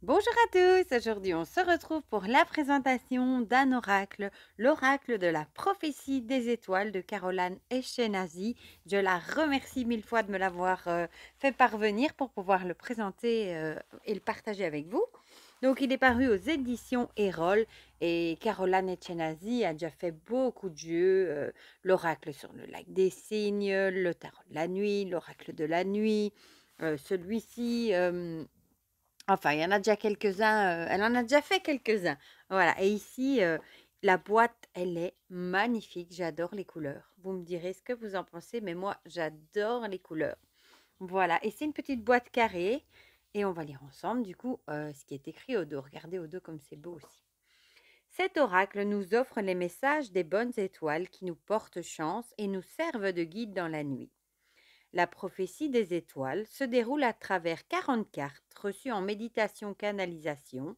Bonjour à tous, aujourd'hui on se retrouve pour la présentation d'un oracle, l'oracle de la prophétie des étoiles de Caroline Eskenazi. Je la remercie mille fois de me l'avoir fait parvenir pour pouvoir le présenter et le partager avec vous. Donc il est paru aux éditions Erol et Caroline Eskenazi a déjà fait beaucoup de jeux, l'oracle sur le lac des cygnes, le tarot de la nuit, l'oracle de la nuit, celui-ci... Enfin, il y en a déjà quelques-uns, elle en a déjà fait quelques-uns. Voilà, et ici, la boîte, elle est magnifique. J'adore les couleurs. Vous me direz ce que vous en pensez, mais moi, j'adore les couleurs. Voilà, et c'est une petite boîte carrée. Et on va lire ensemble, du coup, ce qui est écrit au dos. Regardez au dos comme c'est beau aussi. Cet oracle nous offre les messages des bonnes étoiles qui nous portent chance et nous servent de guide dans la nuit. La prophétie des étoiles se déroule à travers 40 cartes reçues en méditation-canalisation,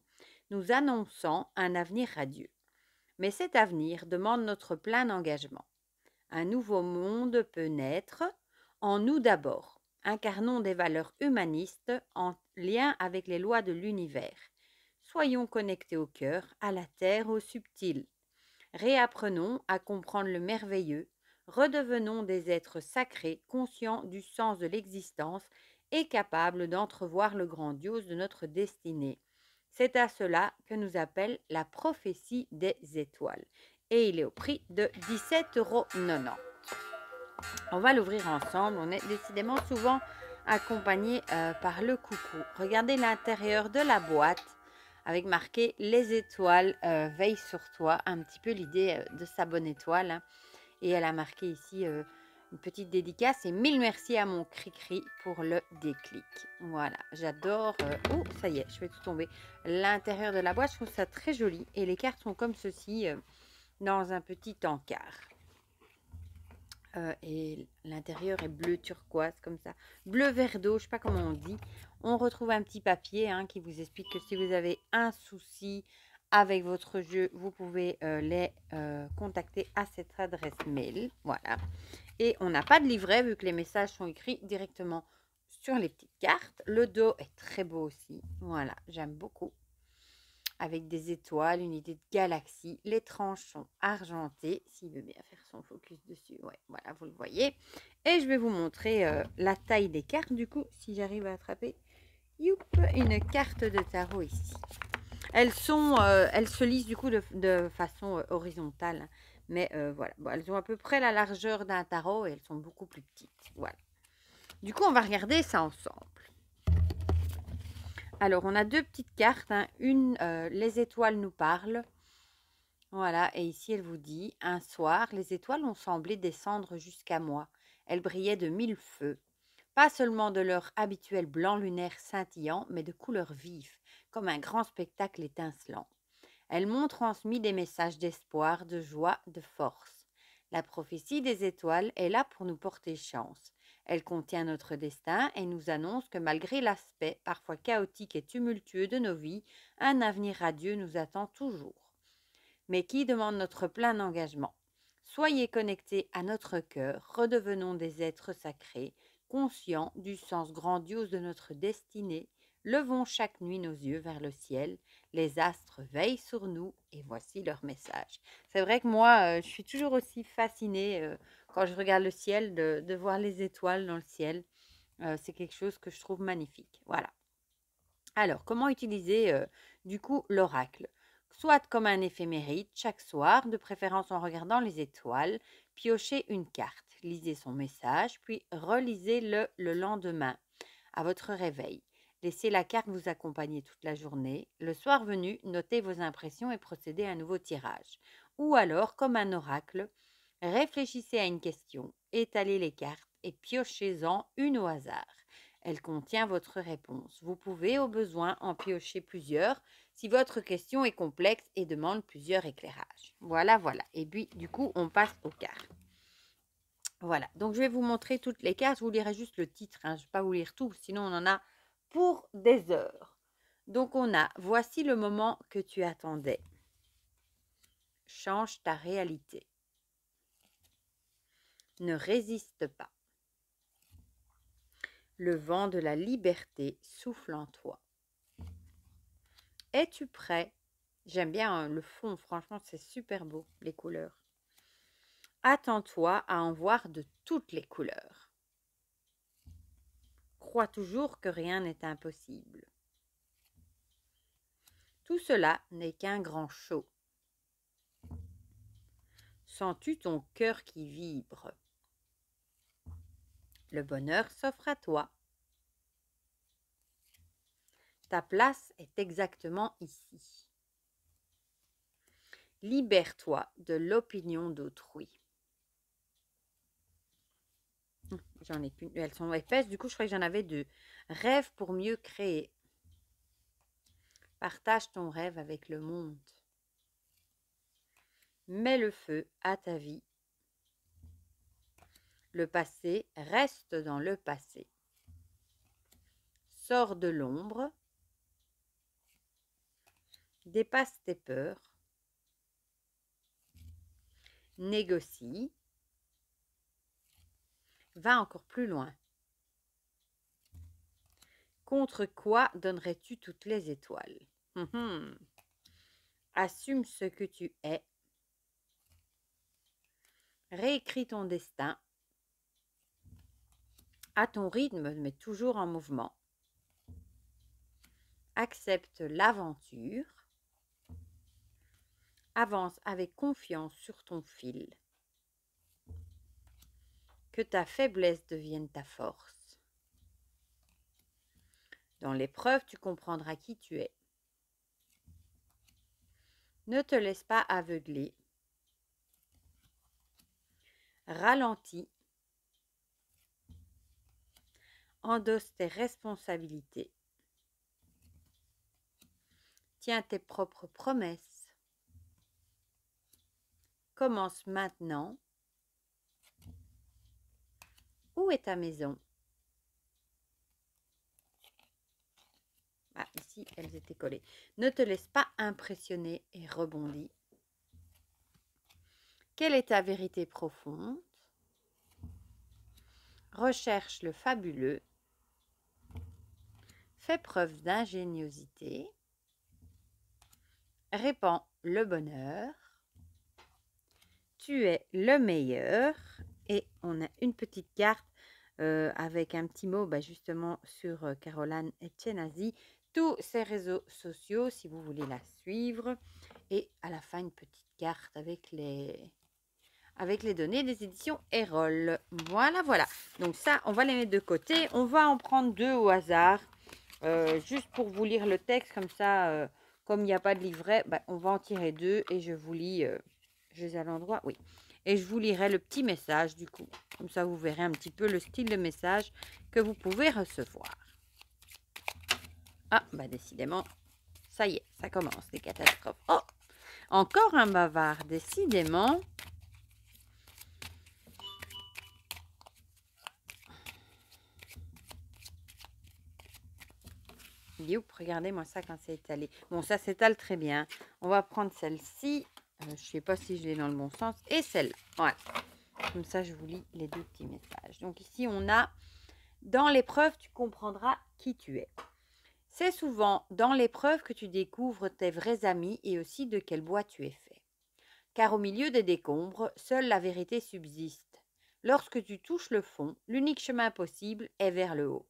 nous annonçant un avenir radieux. Mais cet avenir demande notre plein engagement. Un nouveau monde peut naître en nous d'abord. Incarnons des valeurs humanistes en lien avec les lois de l'univers. Soyons connectés au cœur, à la terre, au subtil. Réapprenons à comprendre le merveilleux, redevenons des êtres sacrés, conscients du sens de l'existence et capables d'entrevoir le grandiose de notre destinée. C'est à cela que nous appelle la prophétie des étoiles. Et il est au prix de 17,90 €. On va l'ouvrir ensemble. On est décidément souvent accompagné par le coucou. Regardez l'intérieur de la boîte avec marqué les étoiles veillent sur toi. Un petit peu l'idée de sa bonne étoile, hein. Et elle a marqué ici une petite dédicace et mille merci à mon cri-cri pour le déclic. Voilà, j'adore. Oh, ça y est, je fais tout tomber. L'intérieur de la boîte, je trouve ça très joli. Et les cartes sont comme ceci dans un petit encart. Et l'intérieur est bleu turquoise comme ça, bleu verre d'eau, je sais pas comment on dit. On retrouve un petit papier qui vous explique que si vous avez un souci avec votre jeu, vous pouvez les contacter à cette adresse mail. Voilà. Et on n'a pas de livret vu que les messages sont écrits directement sur les petites cartes. Le dos est très beau aussi. Voilà, j'aime beaucoup avec des étoiles, une idée de galaxie. Les tranches sont argentées, s'il veut bien faire son focus dessus. Ouais, voilà, vous le voyez. Et je vais vous montrer la taille des cartes, du coup, si j'arrive à attraper. Youp, une carte de tarot ici. Elles se lisent du coup de façon horizontale. Mais voilà, bon, elles ont à peu près la largeur d'un tarot et elles sont beaucoup plus petites. Voilà. Du coup, on va regarder ça ensemble. Alors, on a deux petites cartes, hein. Une, les étoiles nous parlent. Voilà, et ici elle vous dit: un soir, les étoiles ont semblé descendre jusqu'à moi. Elles brillaient de mille feux, pas seulement de leur habituel blanc lunaire scintillant, mais de couleurs vives, comme un grand spectacle étincelant. Elles m'ont transmis des messages d'espoir, de joie, de force. La prophétie des étoiles est là pour nous porter chance. Elle contient notre destin et nous annonce que malgré l'aspect parfois chaotique et tumultueux de nos vies, un avenir radieux nous attend toujours, mais qui demande notre plein engagement. Soyez connectés à notre cœur, redevenons des êtres sacrés, conscients du sens grandiose de notre destinée, levons chaque nuit nos yeux vers le ciel, les astres veillent sur nous et voici leur message. C'est vrai que moi, je suis toujours aussi fascinée quand je regarde le ciel, de voir les étoiles dans le ciel. C'est quelque chose que je trouve magnifique. Voilà. Alors, comment utiliser du coup l'oracle? Soit comme un éphéméride chaque soir, de préférence en regardant les étoiles, piochez une carte, lisez son message, puis relisez-le le lendemain, à votre réveil. Laissez la carte vous accompagner toute la journée. Le soir venu, notez vos impressions et procédez à un nouveau tirage. Ou alors, comme un oracle, réfléchissez à une question, étalez les cartes et piochez-en une au hasard. Elle contient votre réponse. Vous pouvez au besoin en piocher plusieurs si votre question est complexe et demande plusieurs éclairages. Voilà, voilà. Et puis, du coup, on passe aux cartes. Voilà, donc je vais vous montrer toutes les cartes. Je vous lirai juste le titre, hein. Je ne vais pas vous lire tout, sinon on en a pour des heures. Donc on a: voici le moment que tu attendais. Change ta réalité. Ne résiste pas. Le vent de la liberté souffle en toi. Es-tu prêt? J'aime bien le fond, franchement, c'est super beau, les couleurs. Attends-toi à en voir de toutes les couleurs. Crois toujours que rien n'est impossible. Tout cela n'est qu'un grand show. Sens-tu ton cœur qui vibre? Le bonheur s'offre à toi. Ta place est exactement ici. Libère-toi de l'opinion d'autrui. J'en ai qu'une. Elles sont épaisses, du coup, je crois que j'en avais deux. Rêve pour mieux créer. Partage ton rêve avec le monde. Mets le feu à ta vie. Le passé reste dans le passé. Sors de l'ombre. Dépasse tes peurs. Négocie. Va encore plus loin. Contre quoi donnerais-tu toutes les étoiles? Assume ce que tu es. Réécris ton destin. À ton rythme, mais toujours en mouvement. Accepte l'aventure. Avance avec confiance sur ton fil. Que ta faiblesse devienne ta force. Dans l'épreuve, tu comprendras qui tu es. Ne te laisse pas aveugler. Ralentis. Endosse tes responsabilités. Tiens tes propres promesses. Commence maintenant. Où est ta maison? Ah, ici, elles étaient collées. Ne te laisse pas impressionner et rebondis. Quelle est ta vérité profonde? Recherche le fabuleux. Fais preuve d'ingéniosité. Répands le bonheur. Tu es le meilleur. Et on a une petite carte avec un petit mot justement sur Caroline Eskenazi. Tous ses réseaux sociaux si vous voulez la suivre. Et à la fin, une petite carte avec les données des éditions Erol. Voilà. Donc ça, on va les mettre de côté. On va en prendre deux au hasard. Juste pour vous lire le texte, comme ça, comme il n'y a pas de livret, on va en tirer deux et je vous lis, je les ai à l'endroit, oui. Et je vous lirai le petit message du coup. Comme ça, vous verrez un petit peu le style de message que vous pouvez recevoir. Ah, décidément, ça y est, ça commence, les catastrophes. Oh, encore un bavard, décidément. Youp, regardez-moi ça quand c'est étalé. Bon, ça s'étale très bien. On va prendre celle-ci. Je ne sais pas si je l'ai dans le bon sens. Et celle-là. Voilà. Comme ça, je vous lis les deux petits messages. Donc ici, on a « Dans l'épreuve, tu comprendras qui tu es ». C'est souvent dans l'épreuve que tu découvres tes vrais amis et aussi de quel bois tu es fait. Car au milieu des décombres, seule la vérité subsiste. Lorsque tu touches le fond, l'unique chemin possible est vers le haut.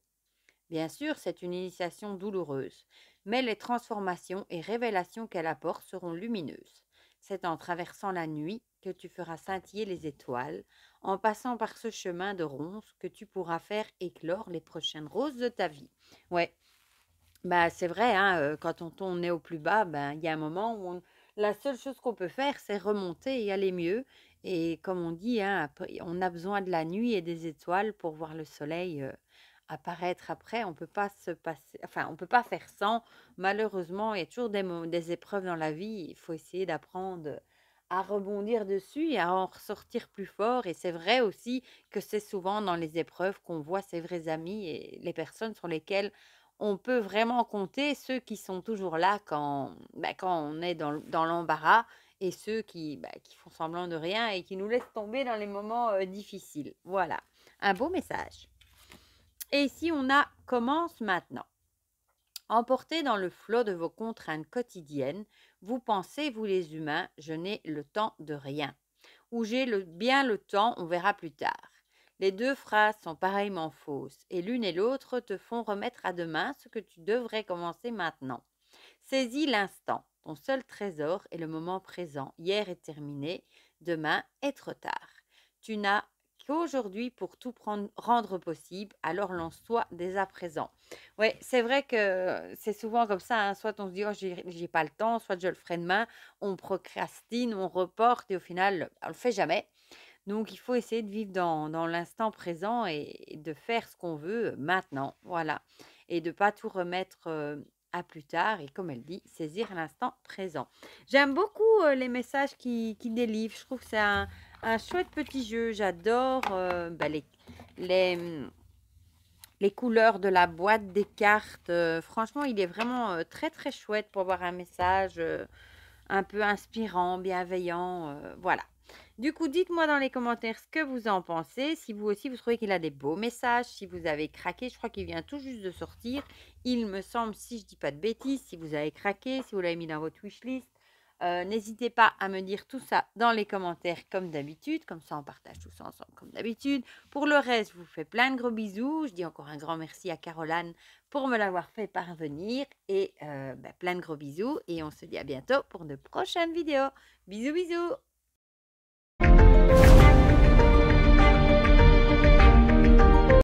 Bien sûr, c'est une initiation douloureuse, mais les transformations et révélations qu'elle apporte seront lumineuses. C'est en traversant la nuit que tu feras scintiller les étoiles, en passant par ce chemin de ronces que tu pourras faire éclore les prochaines roses de ta vie. Ouais, c'est vrai, hein, quand on est au plus bas, il y a un moment où la seule chose qu'on peut faire, c'est remonter et aller mieux. Et comme on dit, hein, on a besoin de la nuit et des étoiles pour voir le soleil apparaître après. On peut pas se passer, enfin, on peut pas faire sans. Malheureusement, il y a toujours des épreuves dans la vie. Il faut essayer d'apprendre à rebondir dessus et à en ressortir plus fort. Et c'est vrai aussi que c'est souvent dans les épreuves qu'on voit ses vrais amis et les personnes sur lesquelles on peut vraiment compter, ceux qui sont toujours là quand on est dans l'embarras et ceux qui font semblant de rien et qui nous laissent tomber dans les moments difficiles. Voilà, un beau message. Et ici, on a « Commence maintenant ». Emportés dans le flot de vos contraintes quotidiennes, vous pensez, vous les humains, je n'ai le temps de rien. Ou bien le temps, on verra plus tard. Les deux phrases sont pareillement fausses et l'une et l'autre te font remettre à demain ce que tu devrais commencer maintenant. Saisis l'instant. Ton seul trésor est le moment présent. Hier est terminé, demain est trop tard. Tu n'as qu'aujourd'hui pour tout rendre possible, alors lance-toi dès à présent. Oui, c'est vrai que c'est souvent comme ça, hein. Soit on se dit, oh, j'ai pas le temps, soit je le ferai demain, on procrastine, on reporte et au final, on le fait jamais. Donc, il faut essayer de vivre dans l'instant présent et de faire ce qu'on veut maintenant, voilà. Et de pas tout remettre à plus tard. Et comme elle dit, saisir l'instant présent. J'aime beaucoup les messages qui délivrent. Je trouve que c'est un chouette petit jeu. J'adore les, hum, les couleurs de la boîte des cartes. Franchement, il est vraiment très très chouette pour avoir un message un peu inspirant, bienveillant. Voilà. Du coup, dites-moi dans les commentaires ce que vous en pensez. Si vous aussi, vous trouvez qu'il a des beaux messages, si vous avez craqué, je crois qu'il vient tout juste de sortir. Il me semble, si je dis pas de bêtises, si vous avez craqué, si vous l'avez mis dans votre wishlist. N'hésitez pas à me dire tout ça dans les commentaires comme d'habitude. Comme ça, on partage tout ça ensemble comme d'habitude. Pour le reste, je vous fais plein de gros bisous. Je dis encore un grand merci à Caroline pour me l'avoir fait parvenir. Et plein de gros bisous. Et on se dit à bientôt pour de prochaines vidéos. Bisous, bisous!